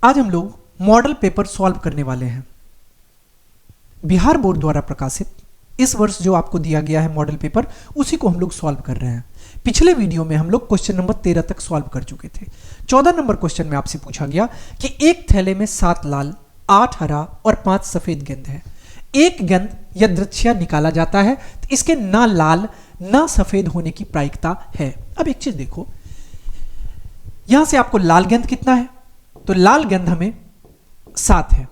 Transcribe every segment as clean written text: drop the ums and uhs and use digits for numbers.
आज हम लोग मॉडल पेपर सॉल्व करने वाले हैं। बिहार बोर्ड द्वारा प्रकाशित इस वर्ष जो आपको दिया गया है मॉडल पेपर, उसी को हम लोग सॉल्व कर रहे हैं। पिछले वीडियो में हम लोग क्वेश्चन नंबर 13 तक सॉल्व कर चुके थे। 14 नंबर क्वेश्चन में आपसे पूछा गया कि एक थैले में 7 लाल, 8 हरा और 5 सफेद गेंद है। एक गेंद यादृच्छिक निकाला जाता है तो इसके ना लाल ना सफेद होने की प्रायिकता है। अब एक चीज देखो, यहां से आपको लाल गेंद कितना है, तो लाल गेंद हमें 7 है।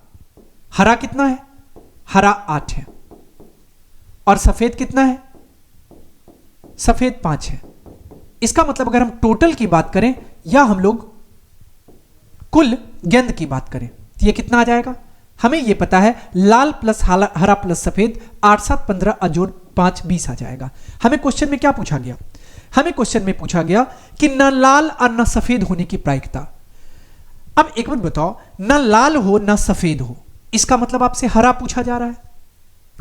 हरा कितना है, हरा 8 है। और सफेद कितना है, सफेद 5 है। इसका मतलब अगर हम टोटल की बात करें या हम लोग कुल गेंद की बात करें तो ये कितना आ जाएगा। हमें ये पता है लाल प्लस हरा प्लस सफेद 8 7 15 अजोड़ 5 20 आ जाएगा। हमें क्वेश्चन में क्या पूछा गया, हमें क्वेश्चन में पूछा गया कि न लाल और न सफेद होने की प्रायिकता। अब एक मिनट बताओ, न लाल हो न सफेद हो, इसका मतलब आपसे हरा पूछा जा रहा है।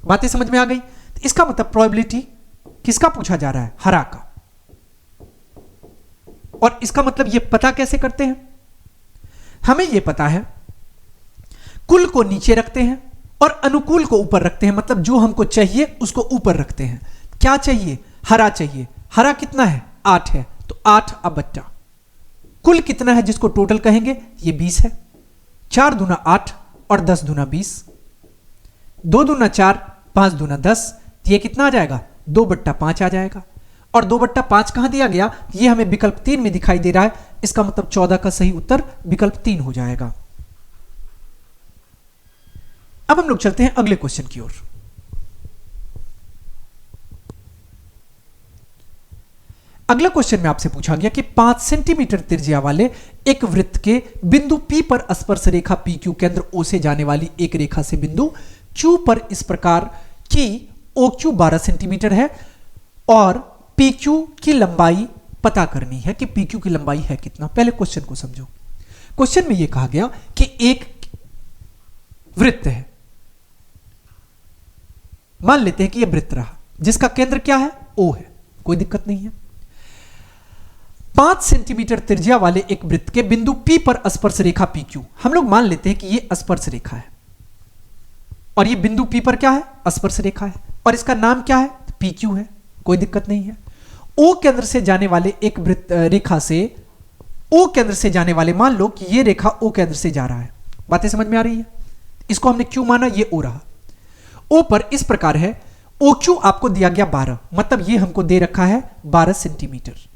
बातें समझ में आ गई। तो इसका मतलब प्रोबेबिलिटी किसका पूछा जा रहा है, हरा का। और इसका मतलब ये पता कैसे करते हैं, हमें ये पता है कुल को नीचे रखते हैं और अनुकूल को ऊपर रखते हैं। मतलब जो हमको चाहिए उसको ऊपर रखते हैं। क्या चाहिए, हरा चाहिए। हरा कितना है, 8 है, तो 8 अब बट्टा कुल कितना है जिसको टोटल कहेंगे, ये 20 है। 4 दूना 8 और 10 दूना 20, 2 दूना 4 5 दूना 10, ये कितना आ जाएगा, 2/5 आ जाएगा। और 2/5 कहां दिया गया, ये हमें विकल्प 3 में दिखाई दे रहा है। इसका मतलब 14 का सही उत्तर विकल्प 3 हो जाएगा। अब हम लोग चलते हैं अगले क्वेश्चन की ओर। अगला क्वेश्चन में आपसे पूछा गया कि 5 सेंटीमीटर त्रिज्या वाले एक वृत्त के बिंदु P पर स्पर्श रेखा PQ केंद्र O से जाने वाली एक रेखा से बिंदु Q पर इस प्रकार की OQ 12 सेंटीमीटर है और PQ की लंबाई पता करनी है कि PQ की लंबाई है कितना। पहले क्वेश्चन को समझो। क्वेश्चन में यह कहा गया कि एक वृत्त है, मान लेते हैं कि यह वृत्त रहा जिसका केंद्र क्या है, O है, कोई दिक्कत नहीं है। 5 सेंटीमीटर त्रिज्या वाले एक वृत्त के बिंदु P पर स्पर्श रेखा PQ, हम लोग मान लेते हैं कि यह स्पर्श रेखा है और यह बिंदु P पर क्या है, स्पर्श रेखा है और इसका नाम क्या है, PQ है, कोई दिक्कत नहीं है। O केंद्र से जाने वाले एक वृत्त रेखा से O केंद्र से जाने वाले, मान लो कि यह रेखा O केंद्र से जा रहा है। बातें समझ में आ रही है। इसको हमने Q माना, यह O रहा। O पर इस प्रकार है, OQ आपको दिया गया 12, मतलब यह हमको दे रखा है 12 सेंटीमीटर।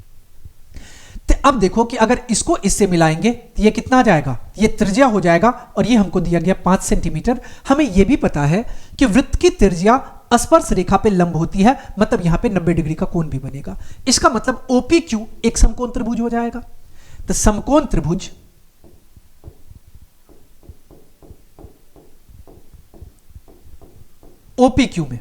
तो अब देखो कि अगर इसको इससे मिलाएंगे तो ये कितना आ जाएगा, ये त्रिज्या हो जाएगा और ये हमको दिया गया 5 सेंटीमीटर। हमें यह भी पता है कि वृत्त की त्रिज्या स्पर्श रेखा पे लंब होती है, मतलब यहां पे 90 डिग्री का कोण भी बनेगा। इसका मतलब OPQ एक समकोण त्रिभुज हो जाएगा। तो समकोण त्रिभुज OPQ में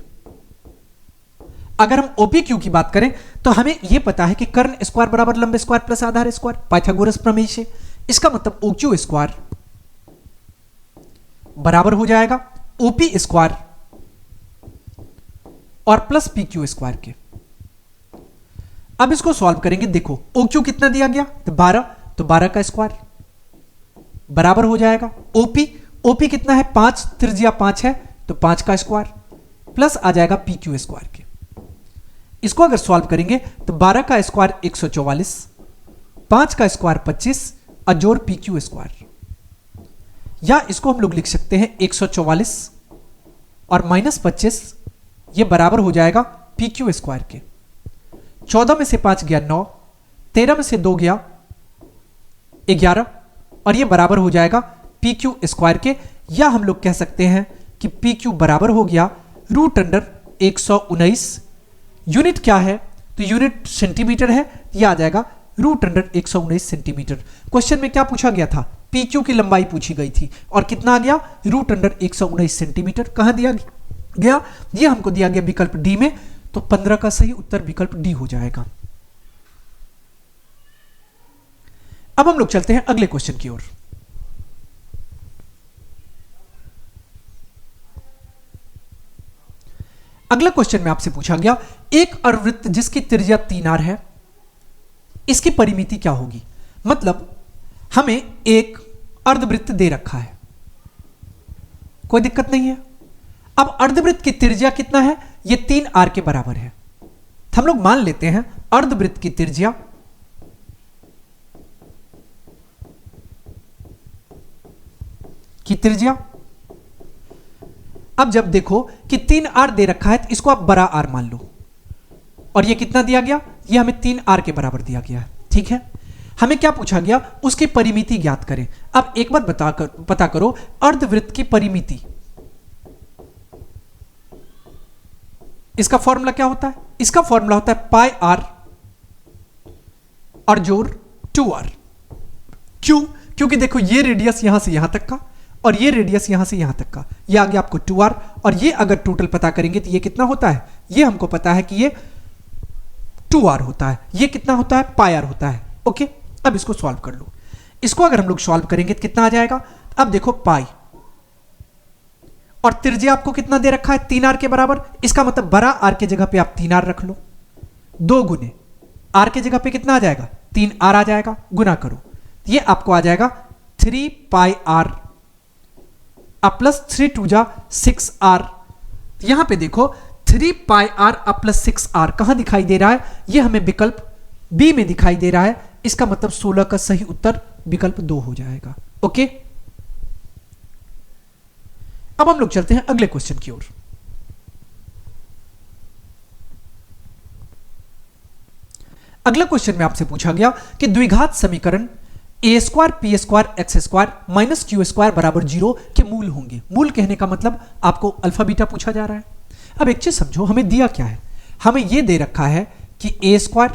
अगर हम OPQ की बात करें तो हमें यह पता है कि कर्ण स्क्वायर बराबर लंब स्क्वायर प्लस आधार स्क्वायर, पाइथागोरस प्रमेय से। इसका मतलब OQ स्क्वायर बराबर हो जाएगा OP स्क्वायर और प्लस PQ स्क्वायर के। अब इसको सॉल्व करेंगे। देखो OQ कितना दिया गया, तो 12, तो 12 का स्क्वायर बराबर हो जाएगा OP कितना है, 5, त्रिज्या 5 है तो 5 का स्क्वायर प्लस आ जाएगा PQ स्क्वायर के। इसको अगर सॉल्व करेंगे तो 12 का स्क्वायर 144, 5 का स्क्वायर 25 अजोड़ PQ स्क्वायर, या इसको हम लोग लिख सकते हैं 144 और -25, ये बराबर हो जाएगा PQ स्क्वायर के। 14 में से 5 गया 9, 13 में से 2 गया 11 और ये बराबर हो जाएगा PQ स्क्वायर के। या हम लोग कह सकते हैं कि PQ बराबर हो गया √119। यूनिट क्या है, तो यूनिट सेंटीमीटर है, यह आ जाएगा √119 सेंटीमीटर। क्वेश्चन में क्या पूछा गया था, PQ की लंबाई पूछी गई थी और कितना आ गया, √119 सेंटीमीटर। कहां दिया गया, यह हमको दिया गया विकल्प डी में, तो 15 का सही उत्तर विकल्प डी हो जाएगा। अब हम लोग चलते हैं अगले क्वेश्चन की ओर। अगला क्वेश्चन में आपसे पूछा गया एक अर्धवृत्त जिसकी त्रिज्या 3r है, इसकी परिमिति क्या होगी। मतलब हमें एक अर्धवृत्त दे रखा है, कोई दिक्कत नहीं है। अब अर्धवृत्त की त्रिज्या कितना है, ये 3r के बराबर है। हम लोग मान लेते हैं अर्धवृत्त की त्रिज्या अब जब देखो कि 3r दे रखा है तो इसको आप बड़ा r मान लो, और ये कितना दिया गया, ये हमें 3r के बराबर दिया गया है। ठीक है, हमें क्या पूछा गया, उसकी परिमिति ज्ञात करें। अब एक बात पता करो, अर्धवृत्त की परिमिति, इसका फॉर्मूला क्या होता है, इसका फॉर्मूला होता है पाई r और जोड़ 2r। क्यों, क्योंकि देखो ये रेडियस यहां से यहां तक का और ये रेडियस यहां से यहां तक का, ये आ गया आपको 2r, और ये अगर टोटल पता करेंगे तो ये कितना होता है, ये हमको पता है कि ये 2r होता है, ये कितना होता है, पाई r होता है। ओके, अब इसको सॉल्व कर लो। इसको अगर हम लोग सॉल्व करेंगे तो कितना आ जाएगा, अब देखो पाई और त्रिज्या आपको कितना दे रखा है, 3r के बराबर। इसका मतलब बड़ा r के जगह पे आप 3r रख लो, 2 गुने r के जगह पे कितना आ जाएगा, 3r आ जाएगा, गुना करो, ये आपको आ जाएगा 3 पाई r प्लस 3 2 जा 6r। यहां पे देखो 3 पाई r प्लस 6r कहां दिखाई दे रहा है, ये हमें विकल्प बी में दिखाई दे रहा है। इसका मतलब 16 का सही उत्तर विकल्प 2 हो जाएगा। ओके, अब हम लोग चलते हैं अगले क्वेश्चन की ओर। अगला क्वेश्चन में आपसे पूछा गया कि द्विघात समीकरण A square P square X square minus Q square बराबर 0 के मूल होंगे। मूल कहने का मतलब आपको अल्फा बीटा पूछा जा रहा है। अब एक चीज समझो, हमें दिया क्या है, हमें यह दे रखा है कि A square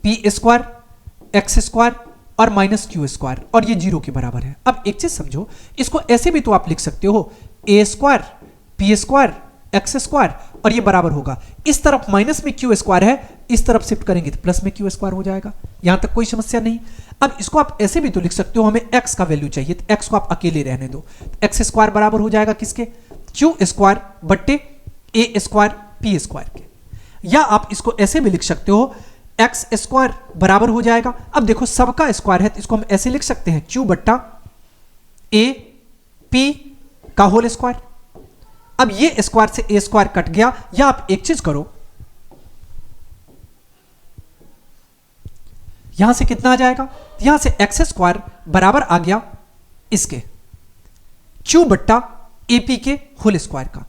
P square X square और माइनस क्यू स्क्वायर, और ये 0 के बराबर है। अब एक चीज समझो, इसको ऐसे भी तो आप लिख सकते हो, A square P square X square और ये बराबर होगा, इस तरफ माइनस में क्यू स्क्वायर है, इस तरफ शिफ्ट करेंगे तो प्लस में क्यू स्क्वायर हो जाएगा। यहां तक कोई समस्या नहीं। अब इसको आप ऐसे भी तो लिख सकते हो, हमें x का वैल्यू चाहिए तो x को आप अकेले रहने दो, एक्स स्क्वायर बराबर हो जाएगा किसके, क्यू स्क्वायर बट्टे ए स्क्वायर पी स्क्वायर के। या आप इसको ऐसे भी लिख सकते हो, एक्स स्क्वायर बराबर हो जाएगा, अब देखो सबका स्क्वायर है तो इसको हम ऐसे लिख सकते हैं, क्यू बट्टा ए पी का होल स्क्वायर। अब ये स्क्वायर से ए स्क्वायर कट गया। या आप एक चीज करो, यहां से कितना आ जाएगा, यहां से एक्स स्क्वायर बराबर आ गया इसके क्यू बट्टा एपी के होल स्क्वायर का।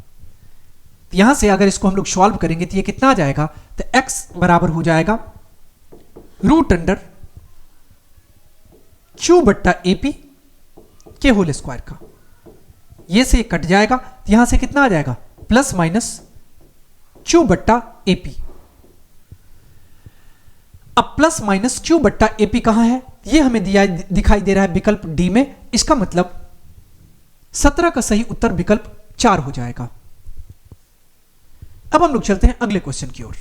यहां से अगर इसको हम लोग सॉल्व करेंगे तो ये कितना आ जाएगा, तो एक्स बराबर हो जाएगा रूट अंडर क्यू बट्टा एपी के होल स्क्वायर का। ये से कट जाएगा तो यहां से कितना आ जाएगा, प्लस माइनस क्यू बट्टा एपी। अब प्लस माइनस क्यू बट्टा एपी कहां है, ये हमें दिखाई दे रहा है विकल्प डी में। इसका मतलब 17 का सही उत्तर विकल्प 4 हो जाएगा। अब हम लोग चलते हैं अगले क्वेश्चन की ओर।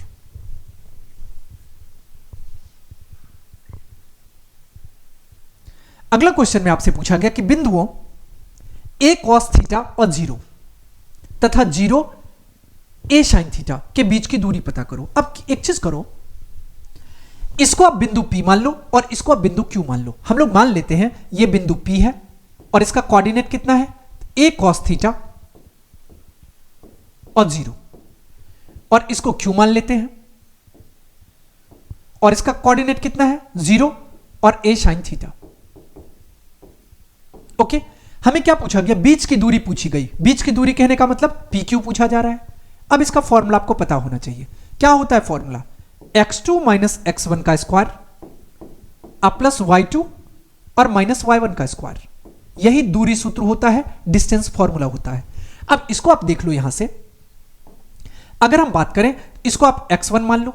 अगला क्वेश्चन में आपसे पूछा गया कि बिंदुओं ए कॉस थीटा और 0 तथा 0 ए साइन थीटा के बीच की दूरी पता करो। अब एक चीज करो, इसको आप बिंदु P मान लो और इसको आप बिंदु Q मान लो। हम लोग मान लेते हैं ये बिंदु P है और इसका कोऑर्डिनेट कितना है, a cos थीटा और 0, और इसको Q मान लेते हैं और इसका कोऑर्डिनेट कितना है, 0 और a sin थीटा। ओके, हमें क्या पूछा गया, बीच की दूरी पूछी गई। बीच की दूरी कहने का मतलब PQ पूछा जा रहा है। अब इसका फॉर्मूला आपको पता होना चाहिए। क्या होता है फॉर्मूला, x2 माइनस x1 का स्क्वायर प्लस y2 और माइनस y1 का स्क्वायर। यही दूरी सूत्र होता है, डिस्टेंस फॉर्मूला होता है। अब इसको आप देख लो, यहां से अगर हम बात करें, इसको आप x1 मान लो,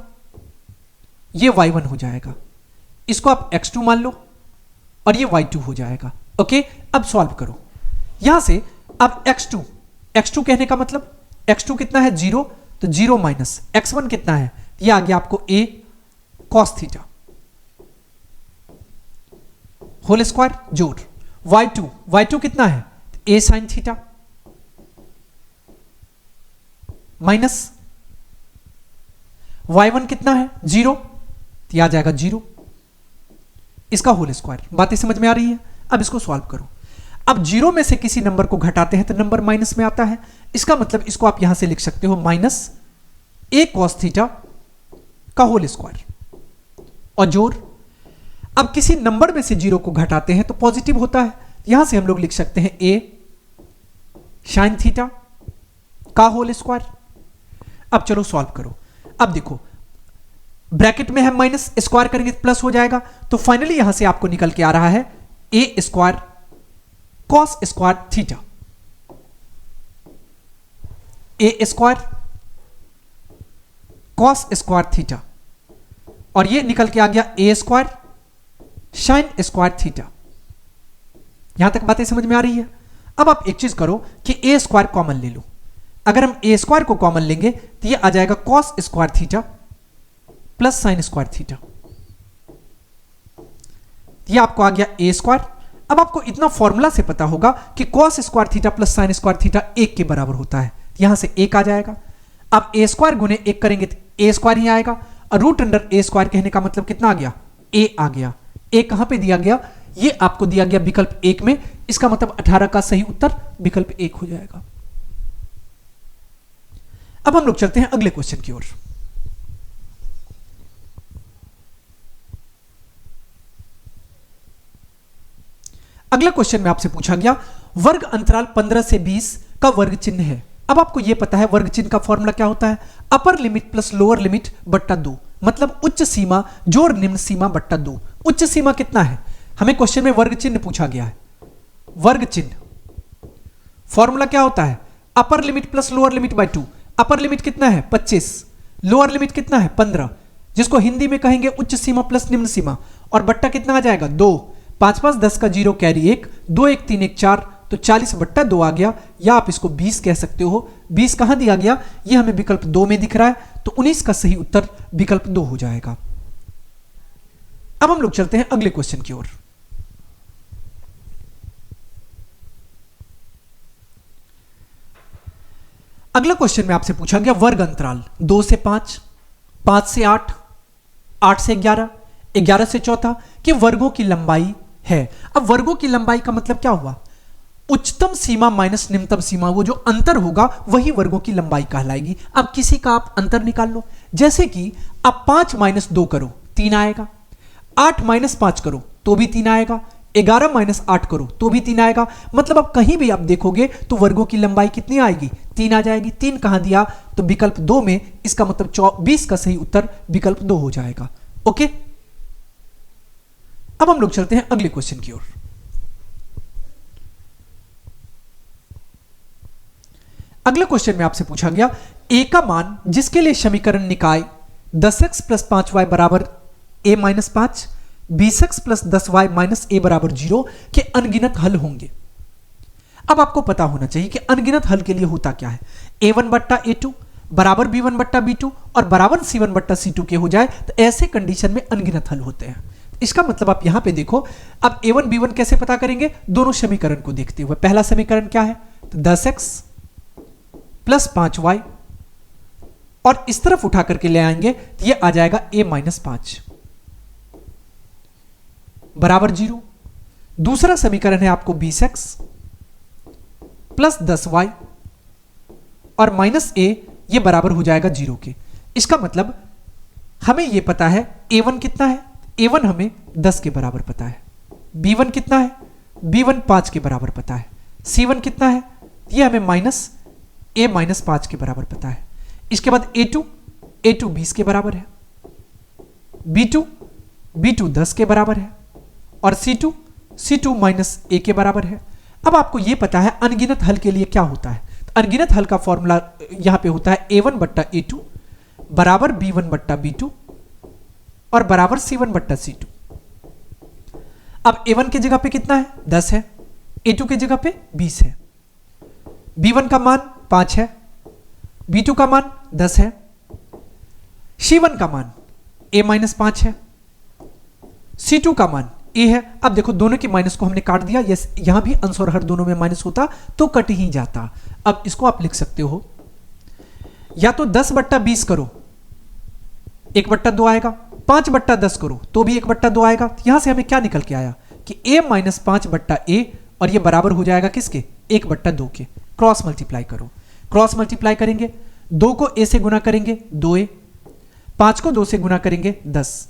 ये y1 हो जाएगा, इसको आप x2 मान लो और ये y2 हो जाएगा। ओके, अब सॉल्व करो। यहां से अब x2 कहने का मतलब x2 कितना है, 0, तो 0 माइनस x1 कितना है, ये आ गया आपको a cos theta whole square जोड़ y2 कितना है, a sin theta minus y1 कितना है, 0, तो आ जाएगा 0, इसका होल स्क्वायर। बातें समझ में आ रही है। अब इसको सॉल्व करो। अब 0 में से किसी नंबर को घटाते हैं तो नंबर माइनस में आता है, इसका मतलब इसको आप यहां से लिख सकते हो माइनस a cos थीटा का होल स्क्वायर। और जोड़, अब किसी नंबर में से 0 को घटाते हैं तो पॉजिटिव होता है, यहां से हम लोग लिख सकते हैं a sin थीटा का होल स्क्वायर। अब चलो सॉल्व करो। अब देखो ब्रैकेट में है माइनस, स्क्वायर करेंगे प्लस हो जाएगा, तो फाइनली यहां से आपको निकल के आ रहा है a square cos square theta, a square cos square theta, और ये निकल के आ गया a square sine square theta. यहां तक बातें समझ में आ रही है। अब आप एक चीज करो कि a स्क्वायर कॉमन ले लो। अगर हम a स्क्वायर को कॉमन लेंगे तो ये आ जाएगा cos square theta plus sine square theta, ये आपको आ गया a स्क्वायर। अब आपको इतना फॉर्मूला से पता होगा कि cos square theta plus sine square theta 1 के बराबर होता है, यहां से 1 आ जाएगा। अब a स्क्वायर गुने 1 करेंगे तो a स्क्वायर ही आएगा, और रूट अंडर a स्क्वायर कहने का मतलब कितना आ गया, a आ गया। a कहां पे दिया गया, ये आपको दिया गया विकल्प 1 में, इसका मतलब 18 का सही उत्तर विकल्प 1 हो जाएगा। अब हम लोग चलते हैं अगले क्वेश्चन की ओर। अगला क्वेश्चन में आपसे पूछा गया वर्ग अंतराल 15 से 20 का वर्ग चिन्ह है। अब आपको यह पता है वर्ग चिन्ह का फॉर्मूला क्या होता है, upper limit plus lower limit बट्टा 2, मतलब उच्च सीमा जोड़ निम्न सीमा बट्टा 2। उच्च सीमा कितना है, हमें क्वेश्चन में वर्ग चिन्ह पूछा गया है। वर्ग चिन्ह फॉर्मूला क्या होता है, upper limit plus lower limit by 2। Upper limit कितना है 25, लोअर लिमिट कितना है 15, जिसको हिंदी में कहेंगे उच्च सीमा प्लस निम्न सीमा, और बट्टा कितना आ जाएगा 2। 5 5 10 का 0 कैरी 1, 2 1 3 1 4, तो 40 बट्टा 2 आ गया, या आप इसको 20 कह सकते हो। 20 कहां दिया गया, ये हमें विकल्प 2 में दिख रहा है, तो 19 का सही उत्तर विकल्प 2 हो जाएगा। अब हम लोग चलते हैं अगले क्वेश्चन की ओर। अगला क्वेश्चन में आपसे पूछा गया वर्ग अंतराल 2 से 5, 5 से 8, 8 से 11, 11 से 14 के वर्गों की लंबाई है। अब वर्गों की लंबाई का मतलब क्या हुआ, उच्चतम सीमा माइनस निम्नतम सीमा, वो जो अंतर होगा वही वर्गों की लंबाई कहलाएगी। अब किसी का आप अंतर निकाल लो, जैसे कि आप 5 माइनस 2 करो 3 आएगा, 8 माइनस 5 करो तो भी 3 आएगा, 11 माइनस 8 करो तो भी 3 आएगा। मतलब अब कहीं भी आप देखोगे तो वर्गों की लंबाई कितनी आएगी, 3 आ जाएगी। 3 कहां दिया, तो विकल्प 2 में, इसका मतलब 20 का सही उत्तर विकल्प 2 हो जाएगा। ओके, अब हम लोग चलते हैं अगले क्वेश्चन की ओर। अगले क्वेश्चन में आपसे पूछा गया a का मान जिसके लिए समीकरण निकाय 10x प्लस 5y बराबर a minus 5, 20x plus 10y minus a बराबर 0 के अनगिनत हल होंगे। अब आपको पता होना चाहिए कि अनगिनत हल के लिए होता क्या है, a1 बट्टा a2 बराबर b1 बट्टा b2 और बराबर c1 बट्टा c2 के हो जाए तो ऐसे कंडीशन में अनगिनत हल होते हैं। इसका मतलब आप यहां पे देखो, अब a1 b1 कैसे पता करेंगे, दोनों समीकरण को देखते हुए। पहला समीकरण क्या है, तो 10x प्लस 5y, और इस तरफ उठा करके ले आएंगे तो ये आ जाएगा a माइनस 5 बराबर 0। दूसरा समीकरण है आपको 20x प्लस 10y और माइनस a, ये बराबर हो जाएगा 0 के। इसका मतलब हमें ये पता है a1 कितना है, a1 हमें 10 के बराबर पता है, b1 कितना है, b1 5 के बराबर पता है, c1 कितना है, ये हमें माइनस a माइनस 5 के बराबर पता है। इसके बाद a2 20 के बराबर है, b2 10 के बराबर है, और c2 माइनस a के बराबर है। अब आपको यह पता है अनगिनत हल के लिए क्या होता है, तो अनगिनत हल का फॉर्मूला यहां पे होता है a1 बट्टा a2 बराबर b1 बट्टा b2 और बराबर c1 बट्टा c2। अब a1 की जगह पे कितना है, 10 है, a2 की जगह पे 20 है, b1 का मान 5 है, b2 का मान 10 है, c1 का मान a माइनस 5 है, c2 का मान a है। अब देखो दोनों की माइनस को हमने काट दिया, यस यहां भी अंश और हर दोनों में माइनस होता तो कट ही जाता। अब इसको आप लिख सकते हो या तो 10 बट्टा 20 करो 1 बट्टा 2 आएगा, 5 बट्टा 10 करो तो भी 1 बट्टा 2 आएगा। यहां से हमें क्या निकल के आया, कि a माइनस 5 बट्टा a और ये बराबर हो जाएगा किसके, 1 बट्टा 2 के। क्रॉस मल्टीप्लाई करो, क्रॉस मल्टीप्लाई करेंगे, 2 को a से गुना करेंगे 2a, 5 को 2 से गुना करेंगे 10,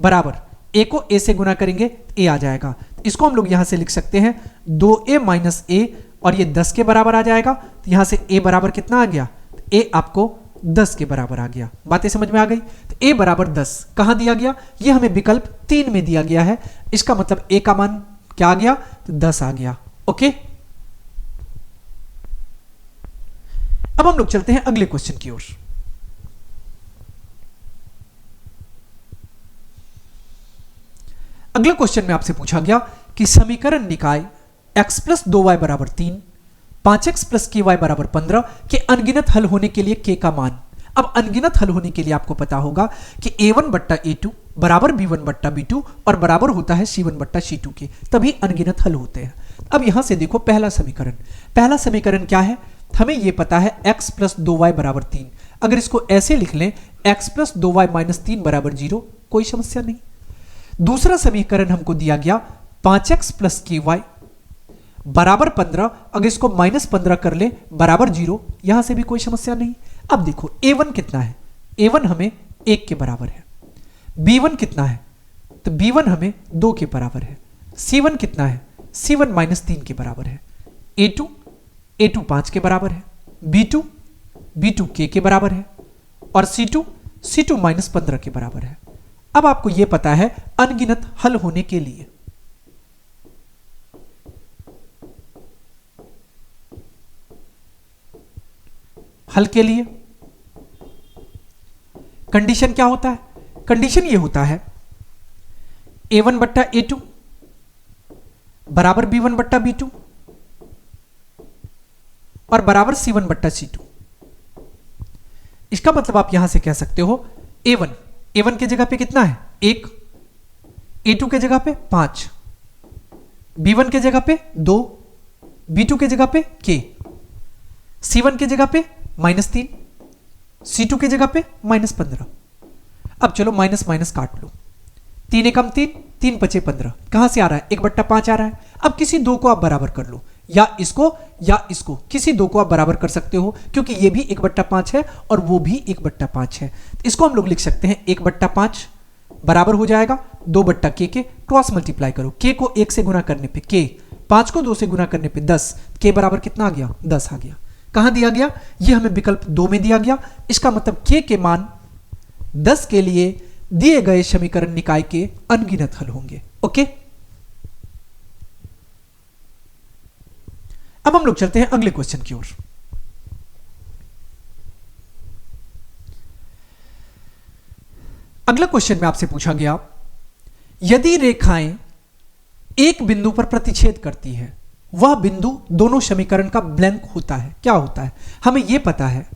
बराबर a को a से गुना करेंगे a आ जाएगा। इसको हम लोग यहां से लिख सकते हैं 2a माइनस a और ये 10 के बराबर आ जाएगा। तो यहां से a बराबर कितना आ गया, a आपको 10 के बराबर आ गया। बातें समझ में आ गई। तो a बराबर 10 कहां दिया गया, ये हमें विकल्प 3 में दिया गया है। इसका मतलब a का मान क्या आ गया, तो 10 आ गया। ओके, अब हम लोग चलते हैं अगले क्वेश्चन की ओर। अगले क्वेश्चन में आपसे पूछा गया कि समीकरण निकाय x प्लस 2y बराबर 3, 5x प्लस ky बराबर 15 के अनगिनत हल होने के लिए k का मान। अब अनगिनत हल होने के लिए आपको पता होगा कि a1 बट्टा a2 बराबर b1 बट्टा b2 और बराबर होता है c1 बट्टा c2 के, तभी अनगिनत हल होते हैं। अब यहां से देखो पहला समीकरण क्या है, हमें यह पता है x प्लस 2y बराबर 3। अगर इसको ऐसे लिख लें x प्लस 2y माइनस 3 बराबर 0, कोई समस्या नहीं। दूसरा समीकरण हमको दिया गया 5x प्लस ky बराबर 15, अगर इसको माइनस 15 कर ले बराबर 0, यहां से भी कोई समस्या नहीं। अब देखो a1 कितना है, a1 हमें 1 के बराबर है, b1 कितना है, तो b1 हमें 2 के बराबर है, c1 कितना है, c1 माइनस 3 के बराबर है, a2 5 के बराबर है, b2 k के बराबर है और c2 माइनस 15 के बराबर है। अब आपको यह पता है अनगिनत हल होने के लिए हल के लिए कंडीशन क्या होता है, कंडीशन ये होता है a1 बट्टा a2 बराबर b1 बट्टा b2 और बराबर c1 बट्टा c2। इसका मतलब आप यहां से कह सकते हो a1 के जगह पे कितना है 1, a2 के जगह पे 5, b1 के जगह पे 2, b2 के जगह पे k, c1 के जगह पे -3, c2 के जगह पे -15। अब चलो माइनस माइनस काट लो, 3 एकम 3, 3 पचे 15, कहां से आ रहा है 1/5 आ रहा है। अब किसी दो को आप बराबर कर लो, या इसको किसी दो को आप बराबर कर सकते हो, क्योंकि ये भी 1/5 है और वो भी 1/5 है। इसको हम लोग लिख सकते हैं 1/5 बराबर हो जाएगा 2/k के। क्रॉस मल्टीप्लाई करो, k को 1 से गुना करने पे k, 5 को 2 से गुना करने पे 10, k बराबर कितना आ गया 10 आ गया। कहां दिया गया, ये हमें विकल्प 2 में दिया गया। इसका मतलब k के मान 10 के लिए दिए गए समीकरण निकाय के अनगिनत हल होंगे। ओके, अब हम लोग चलते हैं अगले क्वेश्चन की ओर। अगला क्वेश्चन में आपसे पूछा गया, यदि रेखाएं एक बिंदु पर प्रतिच्छेद करती है, वह बिंदु दोनों समीकरण का ब्लैंक होता है। क्या होता है, हमें यह पता है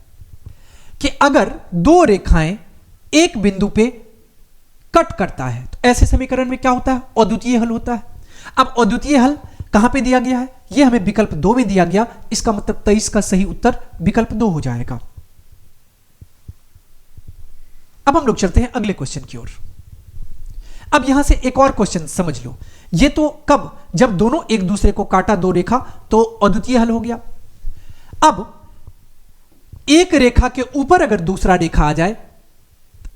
कि अगर दो रेखाएं एक बिंदु पे कट करता है तो ऐसे समीकरण में क्या होता है, अद्वितीय हल होता है। अब अद्वितीय हल कहां पे दिया गया है, यह हमें विकल्प 2 में दिया गया। इसका मतलब 23 का सही उत्तर विकल्प 2 हो जाएगा। अब हम लोग चलते हैं अगले क्वेश्चन की ओर। अब यहां से एक और क्वेश्चन समझ लो, ये तो कब, जब दोनों एक दूसरे को काटा दो रेखा तो अद्वितीय हल हो गया। अब एक रेखा के ऊपर अगर दूसरा रेखा आ जाए,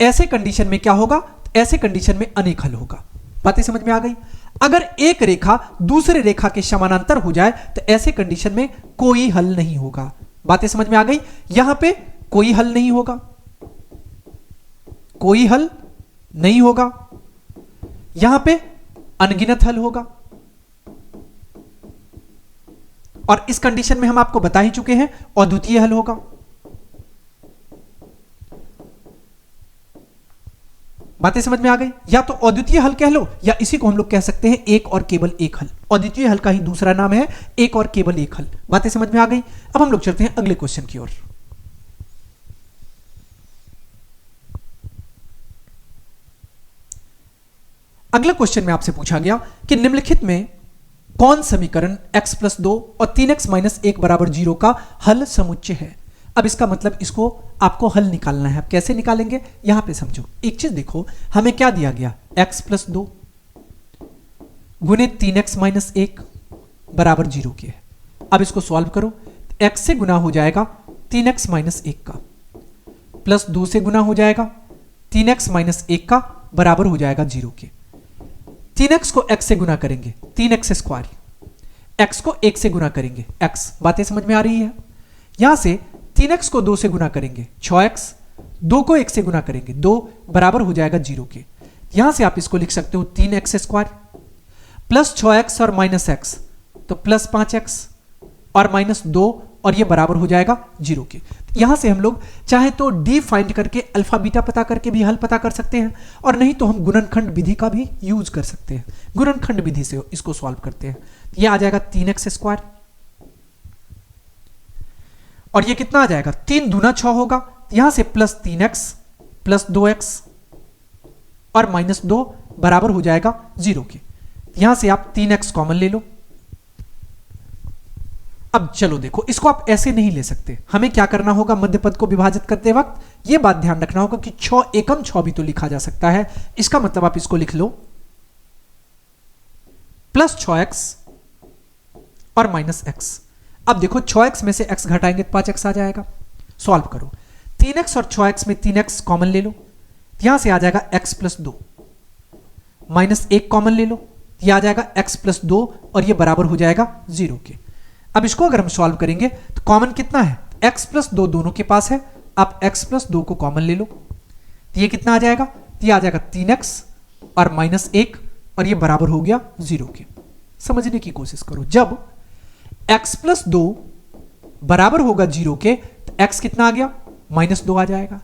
ऐसे कंडीशन में क्या होगा, ऐसे कंडीशन में अनेक हल होगा। बातें समझ में आ गई। अगर एक रेखा दूसरे रेखा के समानांतर हो जाए तो ऐसे कंडीशन में कोई हल नहीं होगा। बातें समझ में आ गई। यहां पे कोई हल नहीं होगा, कोई हल नहीं होगा, यहां पे अनगिनत हल होगा। और इस कंडीशन में हम आपको बता ही चुके हैं अद्वितीय हल होगा। बातें समझ में आ गई। या तो अद्वितीय हल कह लो, या इसी को हम लोग कह सकते हैं एक और केवल एक हल। अद्वितीय हल का ही दूसरा नाम है एक और केवल एक हल। बातें समझ में आ गई। अब हम लोग चलते हैं अगले क्वेश्चन की ओर। अगला क्वेश्चन में आपसे पूछा गया कि निम्नलिखित में कौन समीकरण x प्लस 2 और 3x माइनस 1 बराबर 0 का हल समुच्चय है। अब इसका मतलब इसको आपको हल निकालना है। आप कैसे निकालेंगे, यहां पे समझो। एक चीज देखो, हमें क्या दिया गया, x प्लस 2 गुने 3x माइनस 1 बराबर 0 के है। अब इसको सॉल्व करो, x से गुना हो जाएगा 3x माइनस 1 का, प्लस 2 से गुना हो जाएगा 3x माइनस 1 का बराबर हो जाएगा 0 के। 3x को x से गुना करेंगे 3x स्क्वायर, x को 1 से गुना करेंगे x, बातें समझ में आ रही है। यहां से 3x को 2 से गुना करेंगे 6x, 2 को 1 से गुना करेंगे 2 बराबर हो जाएगा 0 के। यहां से आप इसको लिख सकते हो 3x स्क्वायर प्लस 6x और माइनस x, तो प्लस 5x और माइनस 2 और ये बराबर हो जाएगा 0 के। यहां से हम लोग चाहे तो d फाइंड करके अल्फा बीटा पता करके भी हल पता कर सकते हैं, और नहीं तो हम गुणनखंड विधि का भी यूज कर सकते हैं। गुणनखंड विधि से इसको सॉल्व करते हैं। ये आ जाएगा 3x स्क्वायर और ये कितना आ जाएगा 3 दूना 6 होगा, यहां से प्लस 3x प्लस 2x और माइनस 2 बराबर हो जाएगा 0 के। यहां से आप 3x कॉमन ले लो। अब चलो देखो, इसको आप ऐसे नहीं ले सकते, हमें क्या करना होगा, मध्य पद को विभाजित करते वक्त यह बात ध्यान रखना होगा कि 6 एकम 6 भी तो लिखा जा सकता है। इसका मतलब आप इसको लिख लो प्लस 6x और माइनस x। अब देखो 6x में से x घटाएंगे तो 5x आ जाएगा। सॉल्व करो, 3x और 6x में 3x कॉमन ले लो, यहां से आ जाएगा x प्लस 2, माइनस 1 कॉमन ले लो, यह आ जाएगा x प्लस 2 और यह बराबर हो जाएगा 0 के। अब इसको अगर हम सॉल्व करेंगे तो कॉमन कितना है, x प्लस 2 दोनों के पास है, आप x प्लस 2 को कॉमन ले लो, तो ये कितना आ जाएगा, तो ये आ जाएगा 3x और माइनस 1 और ये बराबर हो गया 0 के। समझने की कोशिश करो, जब x प्लस 2 बराबर होगा 0 के तो x कितना आ गया, माइनस 2 आ जाएगा।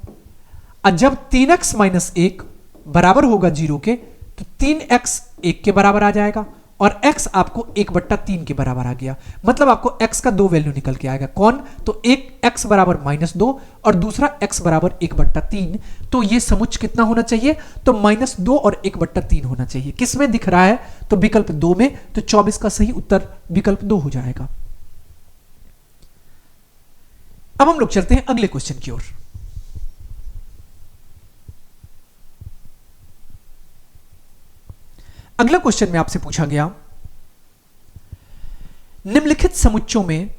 और जब 3x माइनस 1 बराबर होगा 0 के तो 3x 1 के बराबर आ जाएगा, और x आपको 1/3 के बराबर आ गया। मतलब आपको x का 2 वैल्यू निकल के आएगा, कौन, तो एक x बराबर -2 और दूसरा x बराबर 1/3। तो ये समुच्चय कितना होना चाहिए, तो -2 और 1/3 होना चाहिए। किस में दिख रहा है, तो विकल्प 2 में, तो 24 का सही उत्तर विकल्प 2 हो जाएगा। अब हम लोग चलते हैं अगले क्वेश्चन की ओर। अगला क्वेश्चन में आपसे पूछा गया, निम्नलिखित समुच्चयों में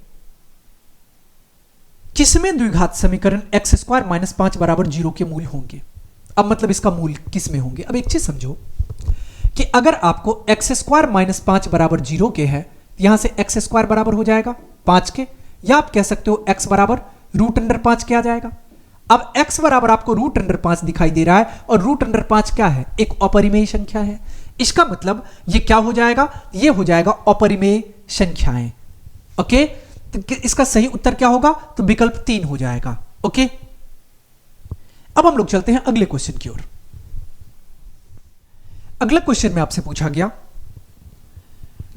किसमें द्विघात समीकरण x स्क्वायर माइनस 5 बराबर 0 के मूल होंगे। अब मतलब इसका मूल किस में होंगे। अब एक चीज समझो कि अगर आपको x स्क्वायर माइनस 5 बराबर 0 के है, यहां से x स्क्वायर बराबर हो जाएगा 5 के, या आप कह सकते हो x बराबर √5 के आ जाएगा। अब x बराबर आपको √5 दिखाई दे रहा है, और √5 क्या है, एक अपरिमेय संख्या है। इसका मतलब ये क्या हो जाएगा, ये हो जाएगा अपरिमेय संख्याएं। ओके, तो इसका सही उत्तर क्या होगा, तो विकल्प 3 हो जाएगा। ओके, अब हम लोग चलते हैं अगले क्वेश्चन की ओर। अगला क्वेश्चन में आपसे पूछा गया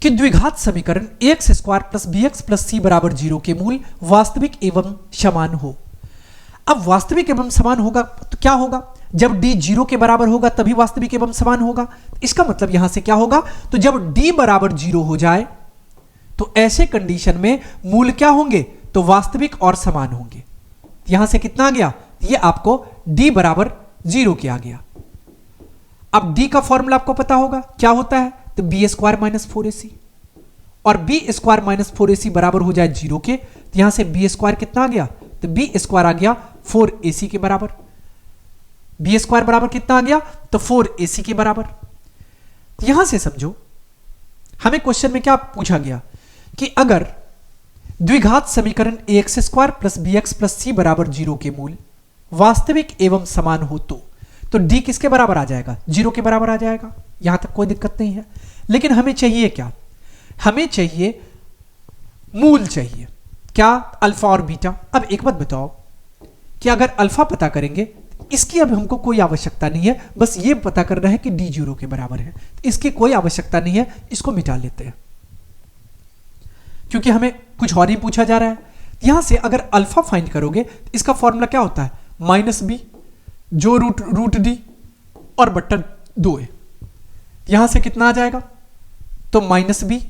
कि द्विघात समीकरण ax square plus bx plus c बराबर 0 के मूल वास्तविक एवं समान हो। अब वास्तविक एवं समान होगा तो क्या होगा, जब d 0 के बराबर होगा तभी वास्तविक एवं समान होगा। इसका मतलब यहां से क्या होगा, तो जब d बराबर 0 हो जाए तो ऐसे कंडीशन में मूल क्या होंगे, तो वास्तविक और समान होंगे। यहां से कितना आ गया, ये आपको d बराबर 0 के आ गया। अब d का फॉर्मूला आपको पता होगा क्या होता है, तो b स्क्वायर माइनस 4ac, और b स्क्वायर माइनस 4ac बराबर हो जाए 0 के, तो यहां से b स्क्वायर कितना आ गया, तो b स्क्वायर आ गया 4ac के बराबर। b स्क्वायर बराबर कितना आ गया, तो 4ac के बराबर। यहां से समझो, हमें क्वेश्चन में क्या पूछा गया कि अगर द्विघात समीकरण ax square plus bx plus c बराबर 0 के मूल वास्तविक एवं समान हो तो d किसके बराबर आ जाएगा, 0 के बराबर आ जाएगा। यहां तक कोई दिक्कत नहीं है। लेकिन हमें चाहिए क्या, हमें चाहिए मूल चाहिए, क्या, अल्फा और बीटा। अब एक बात बताओ कि अगर अल्फा पता करेंगे, इसकी अब हमको कोई आवश्यकता नहीं है, बस ये पता करना है कि d 0 के बराबर है, इसकी कोई आवश्यकता नहीं है, इसको मिटा लेते हैं क्योंकि हमें कुछ और ही पूछा जा रहा है। यहां से अगर अल्फा फाइंड करोगे, इसका फॉर्मूला क्या होता है, -b जो रूट डी और बट्टा 2a। यहां से कितना आ जाएगा, तो -b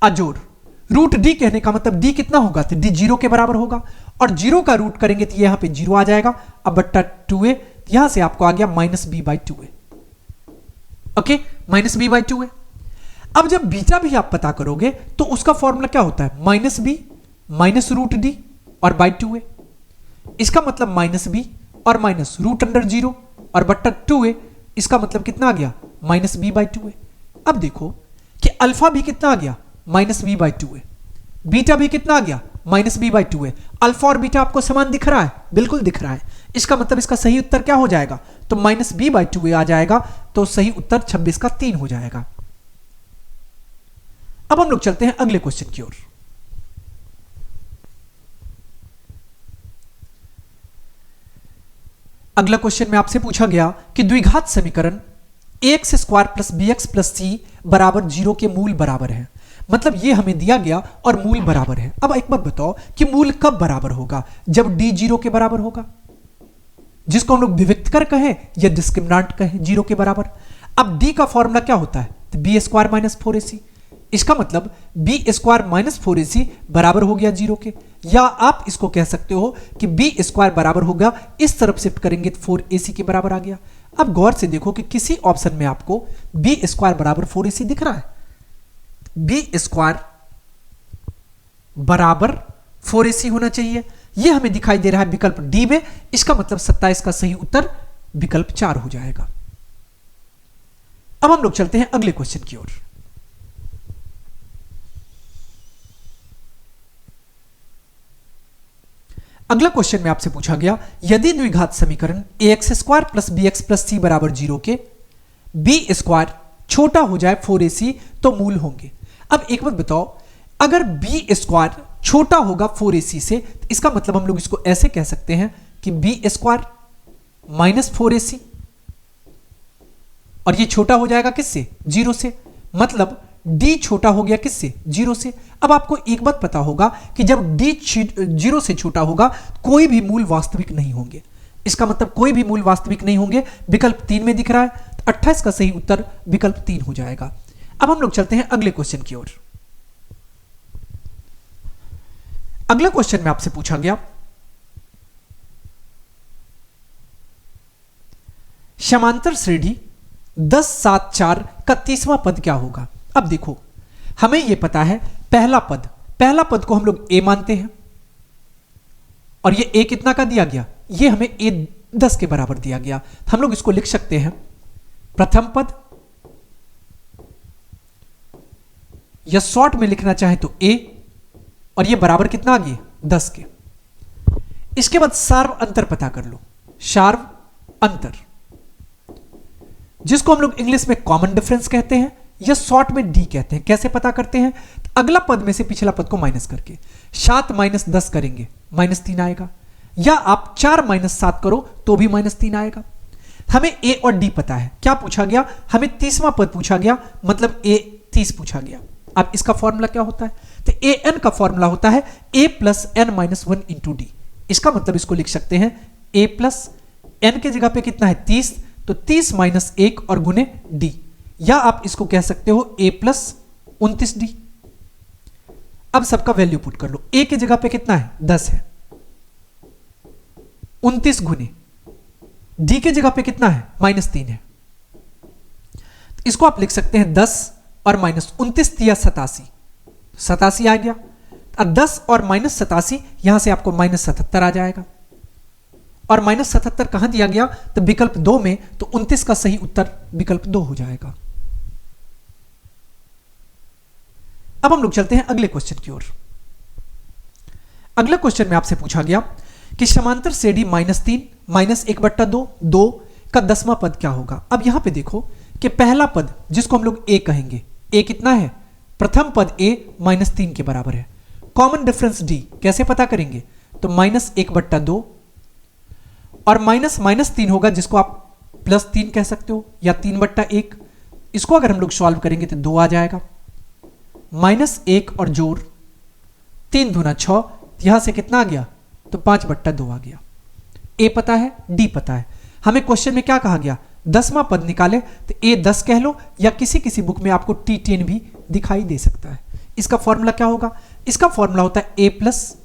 अजोड़ रूट डी कहने का मतलब d कितना होगा, तो d 0 के बराबर होगा, और 0 का रूट करेंगे तो यहां पे 0 आ जाएगा। अब बट्टा 2a, यहां से आपको आ गया -b/2a। Okay, -b/2a। अब जब बीटा भी आप पता करोगे तो उसका फॉर्मूला क्या होता है, minus b minus root D और बाई 2a। इसका मतलब माइनस बी और माइनस रूट अंडर 0 और बट्टा 2a, इसका मतलब कितना आ गया, माइनस बी बाई 2a। अब देखो कि अल्फा भी कितना आ गया, minus b by 2a, beta भी कितना आ गया, minus b by 2a। Alpha और बीटा आपको समान दिख रहा है, बिल्कुल दिख रहा है। इसका मतलब इसका सही उत्तर क्या हो जाएगा, तो माइनस बी बाई 2a आ जाएगा। तो सही उत्तर 26 का 3 हो जाएगा। अब हम लोग चलते हैं अगले क्वेश्चन की ओर। अगला क्वेश्चन में आपसे पूछा गया कि द्विघात समीकरण ax square plus B X plus C बराबर 0 के मूल बराबर है। मतलब ये हमें दिया गया और मूल बराबर है। अब एक बात बताओ कि मूल कब बराबर होगा, जब d 0 के बराबर होगा, जिसको हम लोग विविक्तकर कहें या डिस्क्रिमिनांट कहें 0 के बराबर। अब d का फॉर्मूला क्या होता है, तो बी स्क्वायर माइनस 4ac। इसका मतलब बी स्क्वायर माइनस 4ac बराबर हो गया 0 के, या आप इसको कह सकते हो कि बी स्क्वायर बराबर होगा, इस तरफ शिफ्ट करेंगे तो 4ac के बराबर आ गया। अब गौर से देखो कि किसी ऑप्शन में आपको बी स्क्वायर बराबर 4ac दिख रहा है, बी स्क्वायर बराबर 4ac होना चाहिए। यह हमें दिखाई दे रहा है विकल्प डी में। इसका मतलब 27 का सही उत्तर विकल्प 4 हो जाएगा। अब हम लोग चलते हैं अगले क्वेश्चन की ओर। अगला क्वेश्चन में आपसे पूछा गया, यदि द्विघात समीकरण ax square plus B X plus C बराबर 0 के बी स्क्वायर छोटा हो जाए 4ac तो मूल होंगे। अब एक बात बताओ, अगर बी स्क्वायर छोटा होगा 4ac से, तो इसका मतलब हम लोग इसको ऐसे कह सकते हैं कि बी स्क्वायर माइनस 4ac, और ये छोटा हो जाएगा किससे, 0 से। मतलब d छोटा हो गया किससे, 0 से। अब आपको एक बात पता होगा कि जब d 0 से छोटा होगा कोई भी मूल वास्तविक नहीं होंगे। इसका मतलब कोई भी मूल वास्तविक नहीं होंगे, विकल्प 3 में दिख रहा है। तो 28 का सही उत्तर विकल्प 3 हो जाएगा। अब हम लोग चलते हैं अगले क्वेश्चन की ओर। अगला क्वेश्चन में आपसे पूछा गया, समांतर श्रेणी 10 7 4 का 30वां पद क्या होगा। अब देखो हमें यह पता है पहला पद को हम लोग a मानते हैं, और ये a कितना का दिया गया, ये हमें a 10 के बराबर दिया गया। हम लोग इसको लिख सकते हैं प्रथम पद, या शॉर्ट में लिखना चाहे तो a, और ये बराबर कितना आ गया, 10 के। इसके बाद सार्व अंतर पता कर लो, सार्व अंतर, जिसको हम लोग इंग्लिश में कॉमन डिफरेंस कहते हैं या शॉर्ट में डी कहते हैं। कैसे पता करते हैं, तो अगला पद में से पिछला पद को माइनस करके 7 माइनस 10 करेंगे, -3 आएगा, या आप 4 माइनस 7 करो तो भी -3 आएगा। हमें ए और डी पता है। क्या पूछा गया, हमें 30वां पद पूछा गया, मतलब ए 30 पूछा गया। अब इसका फॉर्मूला क्या होता है, तो ए एन का फॉर्मूला होता है a plus n minus 1 into D. इसका मतलब इसको लिख सकते हैं a प्लस एन के जगह पे कितना है 30, तो 30 माइनस 1 और गुने डी, या आप इसको कह सकते हो a प्लस 29d। अब सबका वैल्यू पुट कर लो, a के जगह पे कितना है 10 है, 29 गुने d के जगह पे कितना है -3 है। तो इसको आप लिख सकते हैं 10 और -29 दिया 87 आ गया। अब 10 और -87 यहां से आपको -77 आ जाएगा, और -77 कहां दिया गया, तो विकल्प 2 में, तो 29 का सही उत्तर विकल्प 2 हो जाएगा। अब हम लोग चलते हैं अगले क्वेश्चन की ओर। अगले क्वेश्चन में आपसे पूछा गया कि समांतर श्रेणी -3 -1/2 2 का 10वां पद क्या होगा। अब यहां पे देखो कि पहला पद जिसको हम लोग a कहेंगे, a कितना है, प्रथम पद a -3 के बराबर है। कॉमन डिफरेंस d कैसे पता करेंगे, तो -1/2 और -3 होगा, जिसको आप +3 कह सकते हो, या 3/1। इसको अगर हम लोग सॉल्व करेंगे तो 2 आ जाएगा, -1 और जोड़ 3 दूना 6, यहां से कितना आ गया, तो 5/2 आ गया। a पता है, d पता है। हमें क्वेश्चन में क्या कहा गया, 10वां पद निकाले, तो a 10 कह लो, या किसी बुक में आपको t10 भी दिखाई दे सकता है। इसका फॉर्मूला क्या होगा, इसका फॉर्मूला होता है a plus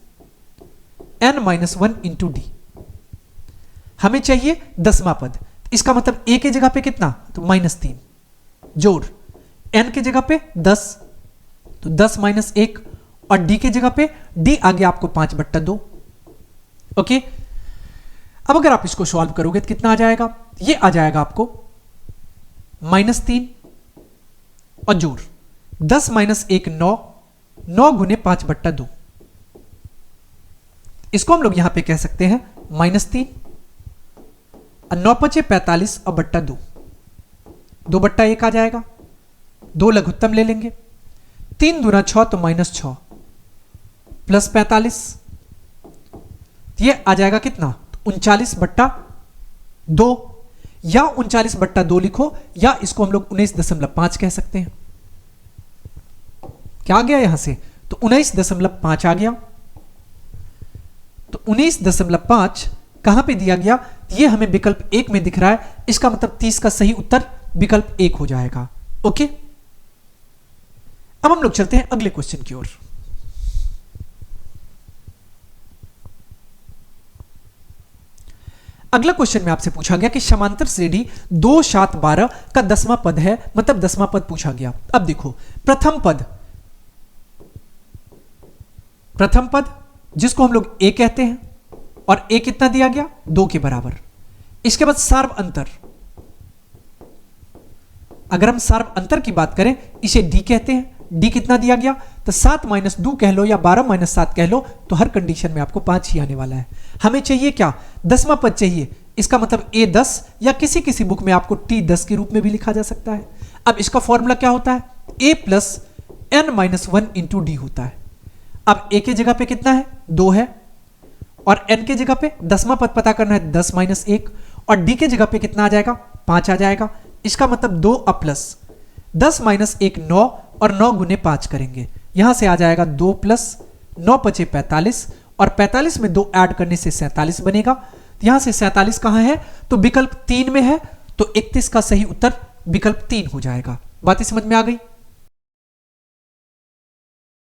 n minus 1 into D. हमें चाहिए 10वां पद, इसका मतलब a के जगह पे कितना, तो -3 जोड़ एन की जगह पे 10, तो 10 माइनस 1, और डी की जगह पे डी आ गया आपको 5/2। ओके, अब अगर आप इसको सॉल्व करोगे तो कितना आ जाएगा, ये आ जाएगा आपको -3 और जोड़ 10 माइनस 1 9, 9 गुने 5/2। इसको हम लोग यहां पे कह सकते हैं -3 और 9 पचे 45 और बट्टा 2, 2/1 आ जाएगा। 2 लघुत्तम ले लेंगे, 3 दूना 6 तो -6 प्लस 45, ये आ जाएगा कितना 39/2, या 39/2 लिखो, या इसको हम लोग 19.5 कह सकते हैं। क्या आ गया यहां से, तो 19.5 आ गया। तो 19.5 कहां पे दिया गया, ये हमें विकल्प 1 में दिख रहा है, इसका मतलब 30 का सही उत्तर विकल्प 1 हो जाएगा। ओके, अब हम लोग चलते हैं अगले क्वेश्चन की ओर। अगला क्वेश्चन में आपसे पूछा गया कि समांतर श्रेणी 2 7 12 का 10वां पद है, मतलब 10वां पद पूछा गया। अब देखो, प्रथम पद जिसको हम लोग ए कहते हैं, और ए कितना दिया गया 2 के बराबर। इसके बाद सार्व अंतर, अगर हम सार्व अंतर की बात करें इसे डी कहते हैं। डी कितना दिया गया, तो 7 माइनस 2 कह लो या 12 माइनस 7 कह लो, तो हर कंडीशन में आपको 5 ही आने वाला है। हमें चाहिए क्या, 10वां पद चाहिए, इसका मतलब ए 10, या किसी किसी बुक में आपको टी 10 के रूप में भी लिखा जा सकता है। अब इसका फॉर्मूला क्या होता है, a plus n minus 1 into d होता है। अब ए के जगह पे कितना है 2 है, और एन के जगह पे 10वां पद पता करना है 10 माइनस 1, और डी के जगह पे कितना आ जाएगा 5 आ जाएगा। इसका मतलब 2 और प्लस 10 माइनस 1 9, और 9 गुने 5 करेंगे, यहां से आ जाएगा 2 प्लस 9 पचे 45, और 45 में 2 ऐड करने से 47 बनेगा। यहां से 47 कहां है, तो विकल्प 3 में है, तो 31 का सही उत्तर विकल्प 3 हो जाएगा। बातें समझ में आ गई।